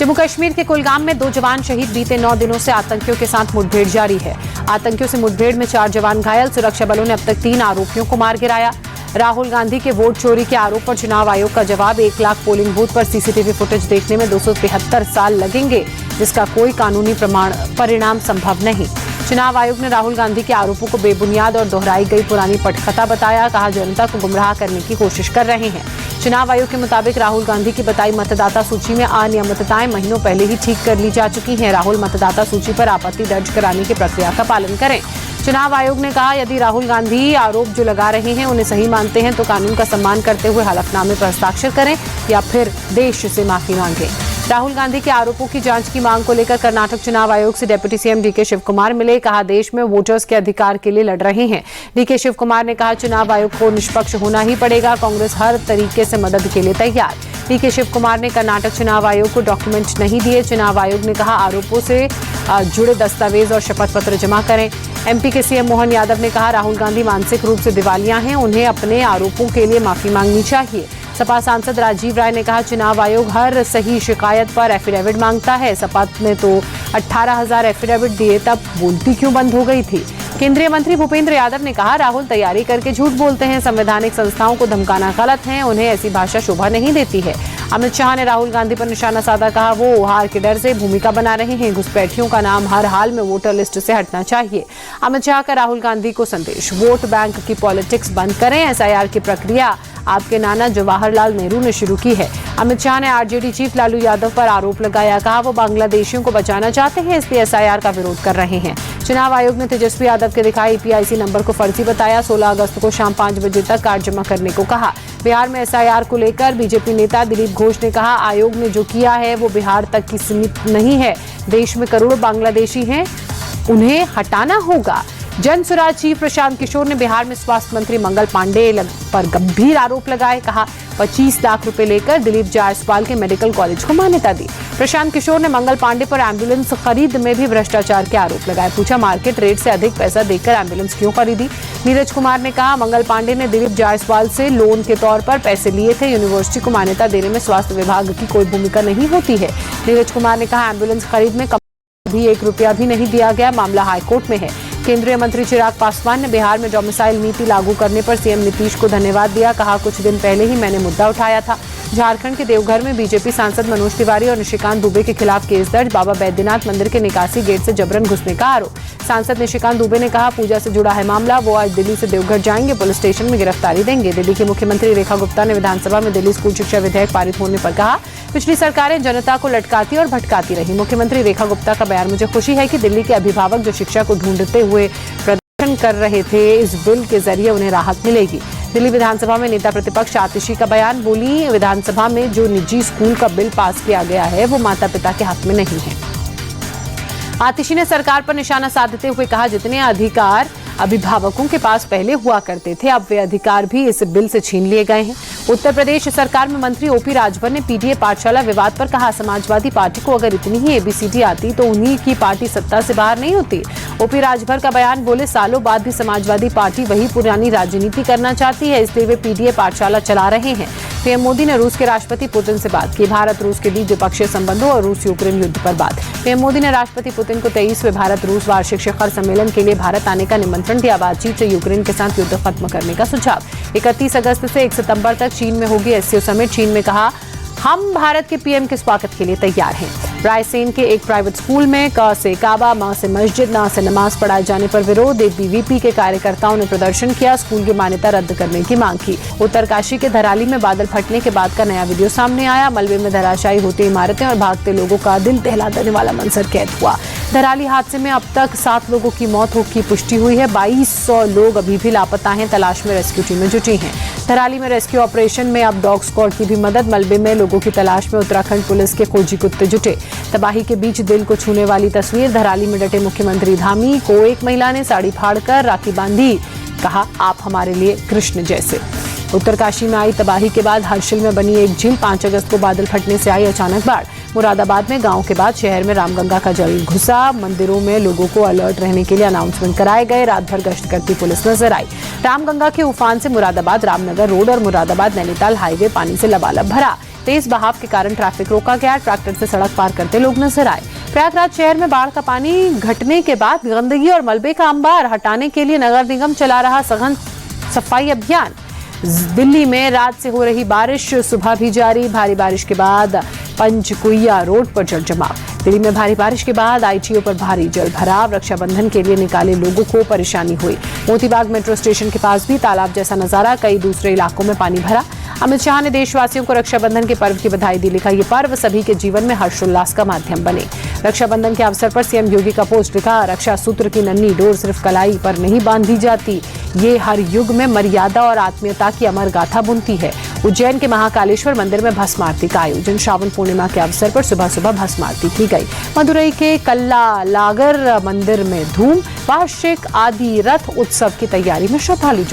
जम्मू कश्मीर के कुलगाम में 2 जवान शहीद। बीते 9 दिनों से आतंकियों के साथ मुठभेड़ जारी है। आतंकियों से मुठभेड़ में 4 जवान घायल। सुरक्षा बलों ने अब तक 3 आरोपियों को मार गिराया। राहुल गांधी के वोट चोरी के आरोप पर चुनाव आयोग का जवाब। 1 लाख पोलिंग बूथ पर सीसीटीवी फुटेज देखने में 273 साल लगेंगे, जिसका कोई कानूनी परिणाम संभव नहीं। चुनाव आयोग ने राहुल गांधी के आरोपों को बेबुनियाद और दोहराई गई पुरानी पटकथा बताया। कहा, जनता को गुमराह करने की कोशिश कर रहे हैं। चुनाव आयोग के मुताबिक राहुल गांधी की बताई मतदाता सूची में अनियमितताएं महीनों पहले ही ठीक कर ली जा चुकी हैं। राहुल मतदाता सूची पर आपत्ति दर्ज कराने की प्रक्रिया का पालन करें। चुनाव आयोग ने कहा, यदि राहुल गांधी आरोप जो लगा रहे हैं उन्हें सही मानते हैं तो कानून का सम्मान करते हुए हलफनामे पर हस्ताक्षर करें या फिर देश से माफी मांगें। राहुल गांधी के आरोपों की जांच की मांग को लेकर कर्नाटक चुनाव आयोग से deputy CM D K Shivakumar मिले। कहा, देश में वोटर्स के अधिकार के लिए लड़ रहे हैं। डीके शिव कुमार ने कहा, चुनाव आयोग को निष्पक्ष होना ही पड़ेगा। कांग्रेस हर तरीके से मदद के लिए तैयार। डीके शिव कुमार ने कर्नाटक चुनाव आयोग को डॉक्यूमेंट नहीं दिए। चुनाव आयोग ने कहा, आरोपों से जुड़े दस्तावेज और शपथ पत्र जमा करें। एमपी के सीएम मोहन यादव ने कहा, राहुल गांधी मानसिक रूप से दिवालिया हैं, उन्हें अपने आरोपों के लिए माफी मांगनी चाहिए। सपा सांसद राजीव राय ने कहा, चुनाव आयोग हर सही शिकायत पर एफिडेविट मांगता है। सपा ने तो 18,000 एफिडेविट दिए, तब बोलती क्यों बंद हो गई थी। केंद्रीय मंत्री भूपेंद्र यादव ने कहा, राहुल तैयारी करके झूठ बोलते हैं। संवैधानिक संस्थाओं को धमकाना गलत है, उन्हें ऐसी भाषा शोभा नहीं देती है। अमित शाह ने राहुल गांधी पर निशाना साधा। कहा, वो हार के डर से भूमिका बना रहे हैं। घुसपैठियों का नाम हर हाल में वोटर लिस्ट से हटना चाहिए। अमित शाह का राहुल गांधी को संदेश, वोट बैंक की पॉलिटिक्स बंद करें। एसआईआर की प्रक्रिया आपके नाना जवाहरलाल नेहरू ने शुरू की है। अमित शाह ने आरजेडी चीफ लालू यादव पर आरोप लगाया। कहा, वो बांग्लादेशियों को बचाना चाहते हैं, इसलिए एसआईआर का विरोध कर रहे हैं। चुनाव आयोग ने तेजस्वी यादव के दिखाए ईपीआईसी नंबर को फर्जी बताया। 16 अगस्त को शाम 5 बजे तक कार्ड जमा करने को कहा। बिहार में एसआईआर को लेकर बीजेपी नेता दिलीप घोष ने कहा, आयोग ने जो किया है वो बिहार तक की सीमित नहीं है। देश में करोड़ों बांग्लादेशी हैं, उन्हें हटाना होगा। जन सुराज चीफ प्रशांत किशोर ने बिहार में स्वास्थ्य मंत्री मंगल पांडे पर गंभीर आरोप लगाए। कहा, 25 लाख रुपए लेकर दिलीप जायसवाल के मेडिकल कॉलेज को मान्यता दी। प्रशांत किशोर ने मंगल पांडे पर एम्बुलेंस खरीद में भी भ्रष्टाचार के आरोप लगाए। पूछा, मार्केट रेट से अधिक पैसा देकर एम्बुलेंस क्यों खरीदी। नीरज कुमार ने कहा, मंगल पांडे ने दिलीप जायसवाल से लोन के तौर पर पैसे लिए थे। यूनिवर्सिटी को मान्यता देने में स्वास्थ्य विभाग की कोई भूमिका नहीं होती है। नीरज कुमार ने कहा, एम्बुलेंस खरीद में कभी 1 रुपया भी नहीं दिया गया। मामला हाईकोर्ट में है। केंद्रीय मंत्री चिराग पासवान ने बिहार में डोमिसाइल नीति लागू करने पर सीएम नीतीश को धन्यवाद दिया। कहा, कुछ दिन पहले ही मैंने मुद्दा उठाया था। झारखंड के देवघर में बीजेपी सांसद मनोज तिवारी और निशिकांत दुबे के खिलाफ केस दर्ज। बाबा बैद्यनाथ मंदिर के निकासी गेट से जबरन घुसने का आरोप। सांसद निशिकांत दुबे ने कहा, पूजा से जुड़ा है मामला, वो आज दिल्ली से देवघर जाएंगे, पुलिस स्टेशन में गिरफ्तारी देंगे। दिल्ली की मुख्यमंत्री रेखा गुप्ता ने विधानसभा में दिल्ली स्कूल शिक्षा विधेयक पारित होने पर कहा, पिछली सरकारें जनता को लटकाती और भटकाती रही। मुख्यमंत्री रेखा गुप्ता का बयान, मुझे खुशी है कि दिल्ली के अभिभावक जो शिक्षा को ढूंढते हुए प्रदर्शन कर रहे थे, इस बिल के जरिए उन्हें राहत मिलेगी। दिल्ली विधानसभा में नेता प्रतिपक्ष आतिशी का बयान, बोली, विधानसभा में जो निजी स्कूल का बिल पास किया गया है वो माता पिता के हक में नहीं है। आतिशी ने सरकार पर निशाना साधते हुए कहा, जितने अधिकार अभिभावकों के पास पहले हुआ करते थे, अब वे अधिकार भी इस बिल से छीन लिए गए हैं। उत्तर प्रदेश सरकार में मंत्री ओपी राजभर ने पीडीए पाठशाला विवाद पर कहा, समाजवादी पार्टी को अगर इतनी ही एबीसीडी आती तो उन्हीं की पार्टी सत्ता से बाहर नहीं होती। ओपी राजभर का बयान, बोले, सालों बाद भी समाजवादी पार्टी वही पुरानी राजनीति करना चाहती है, इसलिए वे पीडीए पाठशाला चला रहे हैं। पीएम मोदी ने रूस के राष्ट्रपति पुतिन से बात की। भारत रूस के बीच द्विपक्षीय संबंधों और रूस यूक्रेन युद्ध पर बात। पीएम मोदी ने राष्ट्रपति पुतिन को 23वें भारत रूस वार्षिक शिखर सम्मेलन के लिए भारत आने का निमंत्रण दिया। बातचीत से यूक्रेन के साथ युद्ध खत्म करने का सुझाव। 31 अगस्त से 1 सितंबर तक चीन में होगी एससीओ समिट। चीन में कहा, हम भारत के पीएम के स्वागत के लिए तैयार हैं। रायसेन के एक प्राइवेट स्कूल में क से काबा, म से मस्जिद, न से नमाज पढ़ाए जाने पर विरोध। एक बीवीपी के कार्यकर्ताओं ने प्रदर्शन किया, स्कूल की मान्यता रद्द करने की मांग की। उत्तरकाशी के धराली में बादल फटने के बाद का नया वीडियो सामने आया। मलबे में धराशायी होती इमारतें और भागते लोगों का दिल दहला देने वाला मंजर कैद हुआ। धराली हादसे में अब तक 7 लोगों की मौत की पुष्टि हुई है। 2200 लोग अभी भी लापता हैं। तलाश में रेस्क्यू टीमें जुटी हैं। धराली में रेस्क्यू ऑपरेशन में अब डॉग स्क्वाड की भी मदद। मलबे में लोगों की तलाश में उत्तराखंड पुलिस के खोजी कुत्ते जुटे। तबाही के बीच दिल को छूने वाली तस्वीर। धराली में डटे मुख्यमंत्री धामी को एक महिला ने साड़ी फाड़कर राखी बांधी। कहा, आप हमारे लिए कृष्ण जैसे। उत्तरकाशी में आई तबाही के बाद हर्षिल में बनी एक झील, 5 अगस्त को बादल फटने से आई अचानक बाढ़। मुरादाबाद में गांव के बाद शहर में रामगंगा का जल घुसा। मंदिरों में लोगों को अलर्ट रहने के लिए अनाउंसमेंट कराए गए। रात भर गश्त करती पुलिस नजर आई। रामगंगा के उफान से मुरादाबाद रामनगर रोड और मुरादाबाद नैनीताल हाईवे पानी से लबालब भरा। तेज बहाव के कारण ट्रैफिक रोका गया। ट्रैक्टर से सड़क पार करते लोग नजर आए। प्रयागराज शहर में बाढ़ का पानी घटने के बाद गंदगी और मलबे का अंबार हटाने के लिए नगर निगम चला रहा सघन सफाई अभियान। दिल्ली में रात से हो रही बारिश सुबह भी जारी। भारी बारिश के बाद पंचकुइया रोड पर जल जमाव। दिल्ली में भारी बारिश के बाद आईटीओ पर भारी जल भराव। रक्षाबंधन के लिए निकाले लोगों को परेशानी हुई। मोतीबाग मेट्रो स्टेशन के पास भी तालाब जैसा नजारा। कई दूसरे इलाकों में पानी भरा। अमित शाह ने देशवासियों को रक्षाबंधन के पर्व की बधाई दी। लिखा, ये पर्व सभी के जीवन में हर्षोल्लास का माध्यम बने। रक्षाबंधन के अवसर पर सीएम योगी का पोस्ट। लिखा, रक्षा सूत्र की नन्ही डोर सिर्फ कलाई पर नहीं बांधी जाती, ये हर युग में मर्यादा और आत्मीयता की अमर गाथा बुनती है। उज्जैन के महाकालेश्वर मंदिर में भस्म आरती का आयोजन। श्रावण पूर्णिमा के अवसर पर सुबह सुबह भस्म आरती की गई। मदुरई के कल्ला लागर मंदिर में धूम। वार्षिक आदि रथ उत्सव की तैयारी में श्रद्धालु